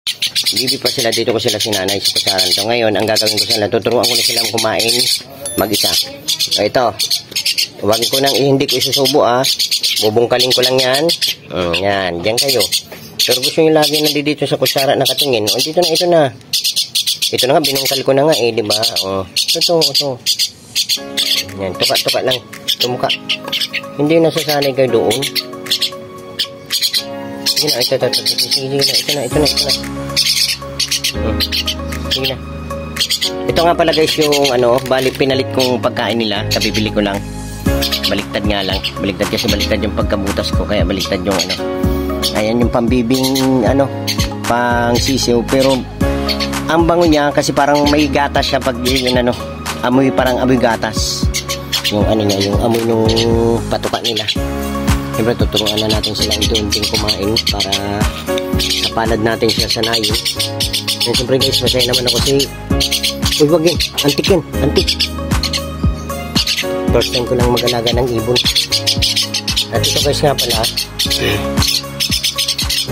Bibi pa sila dito ko sila sinanay sa kutsaran to. Ngayon, ang gagawin ko sila, tuturuan ko na silang kumain mag-isa. So, ito. Huwagin ko nang hindi ko isusubo bubungkalin ko lang yan. Yan, diyan kayo. Pero gusto nyo lagi nandito sa kutsara nakatingin. O, dito na, ito na. Ito na nga, binungkal ko na nga di ba? O, ito. Yan, tuka lang. Tumuka. Hindi nasasanay kayo doon. Sige na, ito na. Sige na. Ito nga pala guys yung bali pinalit kong pagkain nila. Kabibili ko lang. Baliktad nga lang. Baliktad kasi baliktad yung pagkabutas ko. Kaya baliktad yung Ayan yung pambibing pang sisiw. Pero ang bango niya kasi parang may gatas siya pag yun amoy parang amoy gatas. Yung niya, yung amoy nung patuka nila. Siyempre tuturuan na natin sila unti-unting kumain para sa palad natin siya sanayin. And siyempre guys, masaya naman ako uy, wag yun, antik. First time ko lang mag-alaga ng ibon. At ito guys nga pala,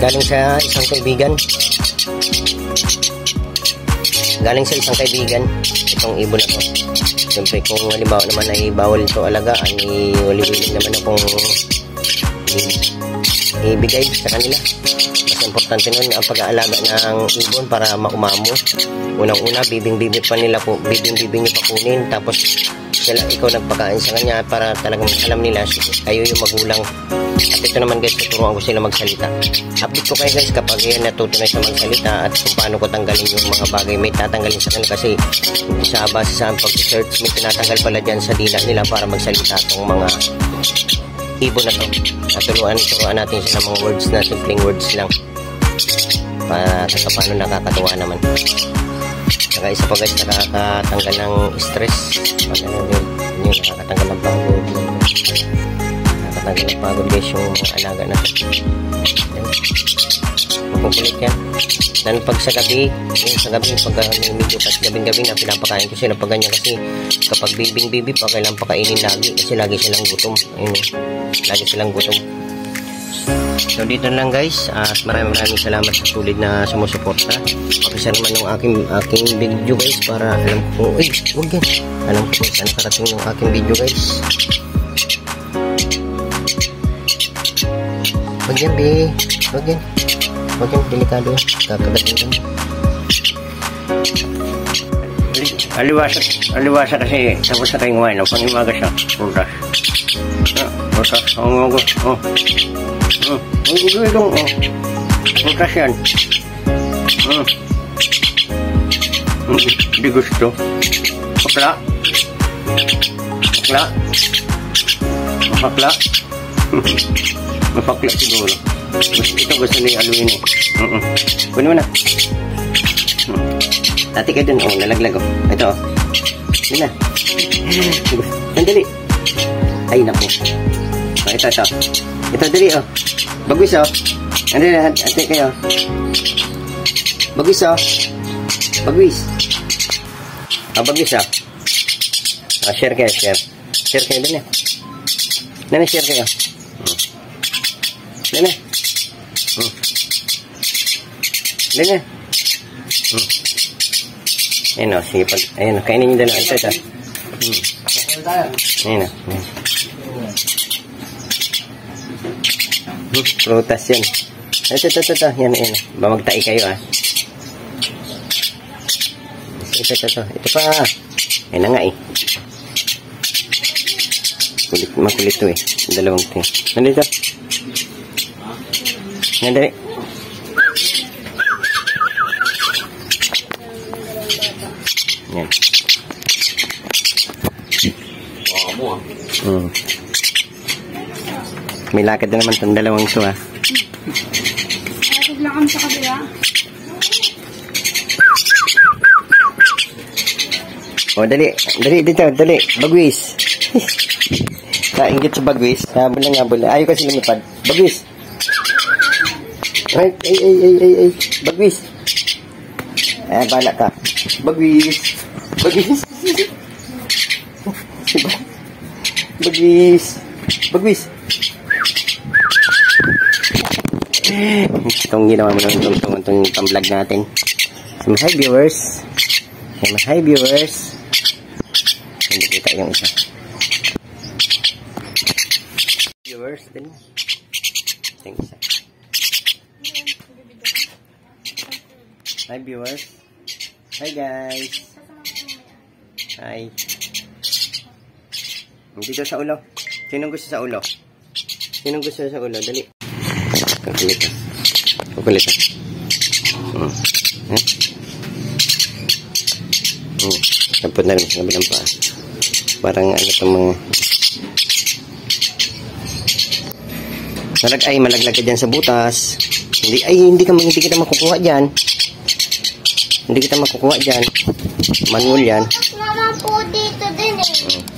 galing sa isang kaibigan itong ibon na to. Siyempre kung halimbawa naman ay bawal ito alagaan, wali-wili naman akong ibigay sa kanila. Mas importante nun ang pag-aalaga ng ibon para maumamo. Unang-una, bibing-bibing nyo pa kunin, tapos ikaw nagpakain sa kanya para talagang alam nila kayo yung magulang. At ito naman guys, tuturuan ko sila magsalita. Update ko kayo guys kapag yan natuto na siya magsalita at kung paano ko tanggalin yung mga bagay may tatanggalin sa kanila kasi sa base sa pag-search may tinatanggal pala dyan sa dila nila para magsalita itong mga ibon na to. Turuan natin sila ng mga words na simpleng words lang para paano nakakatuwa naman. Saka isa pa guys, nakakatanggal ng stress. Nakakatanggal ng pagod guys yung mga alaga na to. Makukulit yan. Then pag sa gabi pag medyo gabing-gabi na pinapakain ko sila pag ganyan kasi kapag bibing-bibi pa kailangan pakainin lagi kasi lagi silang gutom. Lagi silang gutom. So dito lang guys, maraming salamat sa tulid na sumusuporta. Pakishare naman yung aking video guys para alam ko alam ko kung saan nakarating yung aking video guys. Wag yan delikado, kakagatin ka mo. Aliwasa kasi tapos na tayong wine pangimaga siya, prutas prutas yan. Di gusto mapakla siguro. Ito gusto ni aluin kunin mo na. Dati ka dun, nalaglag ito yun na. Sandali. Ay naku. Ito dali bagwis ate kayo bagwis share kayo dali nana share kayo nana ayun sige kainin nyo dala ito ayun prutas yan ito yan magtai kayo ito pa ayun na nga makulit to dalawang ito nandito nandali yan may lakad na naman itong dalawang ito lakad lang sa kabila dali dito bagwis kaingit sa bagwis habol ayaw kasi lumipad bagwis ay bagwis bala ka bagwis Itong ginawa mo naman itong vlog natin. Hi viewers. Hi viewers. Hindi kita yung isa. Viewers din. Yung isa. Hi viewers. Hi guys. Hi. Dito sa ulo. Sinong gusto sa ulo? Sinong gusto sa ulo? Dali. Kukulit ka. Kukulit ka. Tapos na rin sa kabilang paa. Parang ano itong mga... malaglag ka dyan sa butas. Hindi kita makukuha dyan. Hindi kita makukuha dyan. Manual yan. Naman po dito din eh.